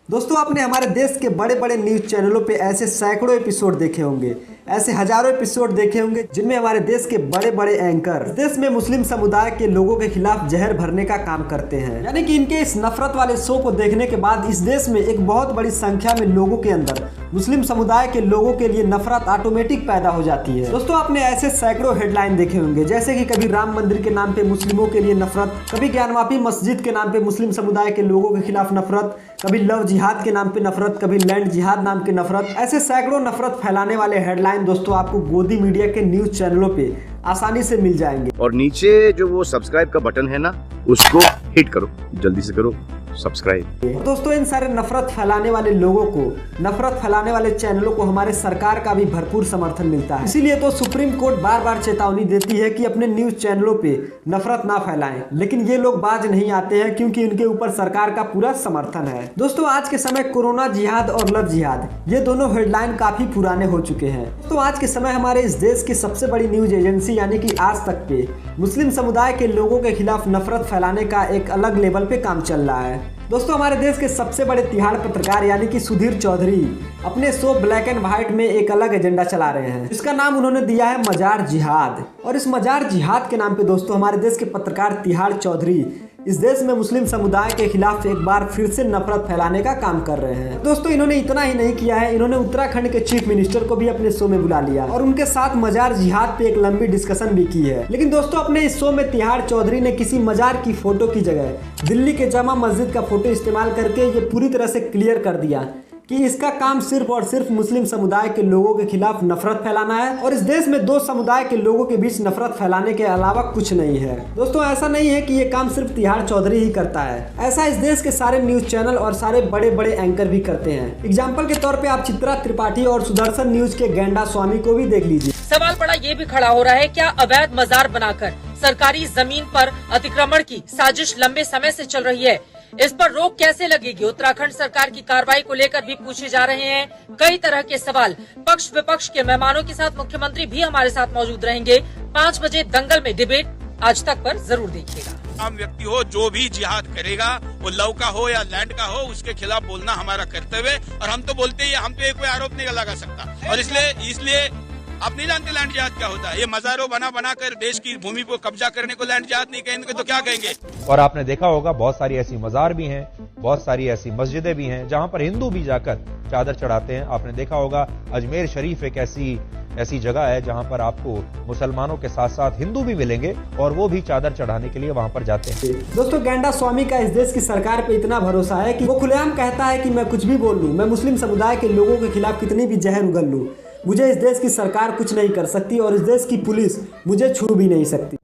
दोस्तों आपने हमारे देश के बड़े बड़े न्यूज़ चैनलों पे ऐसे सैकड़ों एपिसोड देखे होंगे, ऐसे हजारों एपिसोड देखे होंगे जिनमें हमारे देश के बड़े बड़े एंकर देश में मुस्लिम समुदाय के लोगों के खिलाफ जहर भरने का काम करते हैं। यानी कि इनके इस नफरत वाले शो को देखने के बाद इस देश में एक बहुत बड़ी संख्या में लोगों के अंदर मुस्लिम समुदाय के लोगों के लिए नफरत ऑटोमेटिक पैदा हो जाती है। दोस्तों आपने ऐसे सैकड़ों हेडलाइन देखे होंगे, जैसे कि कभी राम मंदिर के नाम पे मुस्लिमों के लिए नफरत, कभी ज्ञानवापी मस्जिद के नाम पे मुस्लिम समुदाय के लोगों के खिलाफ नफरत, कभी लव जिहाद के नाम पे नफरत, कभी लैंड जिहाद नाम के नफरत। ऐसे सैकड़ों नफरत फैलाने वाले हेडलाइन दोस्तों आपको गोदी मीडिया के न्यूज चैनलों पे आसानी से मिल जाएंगे। और नीचे जो वो सब्सक्राइब का बटन है ना, उसको हिट करो, जल्दी से करो सब्सक्राइब। दोस्तों इन सारे नफरत फैलाने वाले लोगों को, नफरत फैलाने वाले चैनलों को हमारे सरकार का भी भरपूर समर्थन मिलता है। इसीलिए तो सुप्रीम कोर्ट बार बार चेतावनी देती है कि अपने न्यूज चैनलों पे नफरत ना फैलाएं, लेकिन ये लोग बाज नहीं आते हैं क्योंकि इनके ऊपर सरकार का पूरा समर्थन है। दोस्तों आज के समय कोरोना जिहाद और लव जिहाद ये दोनों हेडलाइन काफी पुराने हो चुके हैं। तो आज के समय हमारे इस देश की सबसे बड़ी न्यूज एजेंसी यानी कि आज तक पे मुस्लिम समुदाय के लोगों के खिलाफ नफरत फैलाने का एक अलग लेवल पे काम चल रहा है। दोस्तों हमारे देश के सबसे बड़े तिहाड़ पत्रकार यानी कि सुधीर चौधरी अपने शो ब्लैक एंड व्हाइट में एक अलग एजेंडा चला रहे हैं, जिसका नाम उन्होंने दिया है मजार जिहाद। और इस मजार जिहाद के नाम पे दोस्तों हमारे देश के पत्रकार तिहाड़ चौधरी इस देश में मुस्लिम समुदाय के खिलाफ एक बार फिर से नफरत फैलाने का काम कर रहे हैं। दोस्तों इन्होंने इतना ही नहीं किया है, इन्होंने उत्तराखंड के चीफ मिनिस्टर को भी अपने शो में बुला लिया और उनके साथ मजार जिहाद पे एक लंबी डिस्कशन भी की है। लेकिन दोस्तों अपने इस शो में तिहाड़ चौधरी ने किसी मजार की फोटो की जगह दिल्ली के जामा मस्जिद का फोटो इस्तेमाल करके ये पूरी तरह से क्लियर कर दिया कि इसका काम सिर्फ और सिर्फ मुस्लिम समुदाय के लोगों के खिलाफ नफरत फैलाना है और इस देश में दो समुदाय के लोगों के बीच नफरत फैलाने के अलावा कुछ नहीं है। दोस्तों ऐसा नहीं है कि ये काम सिर्फ तिहाड़ चौधरी ही करता है, ऐसा इस देश के सारे न्यूज चैनल और सारे बड़े बड़े एंकर भी करते हैं। एग्जाम्पल के तौर पे आप चित्रा त्रिपाठी और सुदर्शन न्यूज के गेंडा स्वामी को भी देख लीजिए। सवाल बड़ा ये भी खड़ा हो रहा है, क्या अवैध मजार बनाकर सरकारी जमीन पर अतिक्रमण की साजिश लंबे समय से चल रही है? इस पर रोक कैसे लगेगी? उत्तराखंड सरकार की कार्रवाई को लेकर भी पूछे जा रहे हैं कई तरह के सवाल। पक्ष विपक्ष के मेहमानों के साथ मुख्यमंत्री भी हमारे साथ मौजूद रहेंगे। 5 बजे दंगल में डिबेट आज तक पर जरूर देखिएगा। आम व्यक्ति हो जो भी जिहाद करेगा, वो लव का हो या लैंड का हो, उसके खिलाफ बोलना हमारा कर्तव्य है। और हम तो बोलते ही, हम पे कोई आरोप नहीं लगा सकता। और इसलिए आप नहीं जानते लैंड जिहाद क्या होता है। ये मजारों बना कर देश की भूमि को कब्जा करने को लैंड जिहाद नहीं कहेंगे तो क्या कहेंगे? और आपने देखा होगा बहुत सारी ऐसी मजार भी हैं, बहुत सारी ऐसी मस्जिदें भी हैं जहां पर हिंदू भी जाकर चादर चढ़ाते हैं। आपने देखा होगा अजमेर शरीफ एक ऐसी जगह है जहां पर आपको मुसलमानों के साथ साथ हिंदू भी मिलेंगे और वो भी चादर चढ़ाने के लिए वहां पर जाते हैं। दोस्तों गेंडा स्वामी का इस देश की सरकार पे इतना भरोसा है कि वो खुलेआम कहता है कि मैं कुछ भी बोल लूं, मैं मुस्लिम समुदाय के लोगों के खिलाफ कितनी भी जहर उगल लूं, मुझे इस देश की सरकार कुछ नहीं कर सकती और इस देश की पुलिस मुझे छू भी नहीं सकती।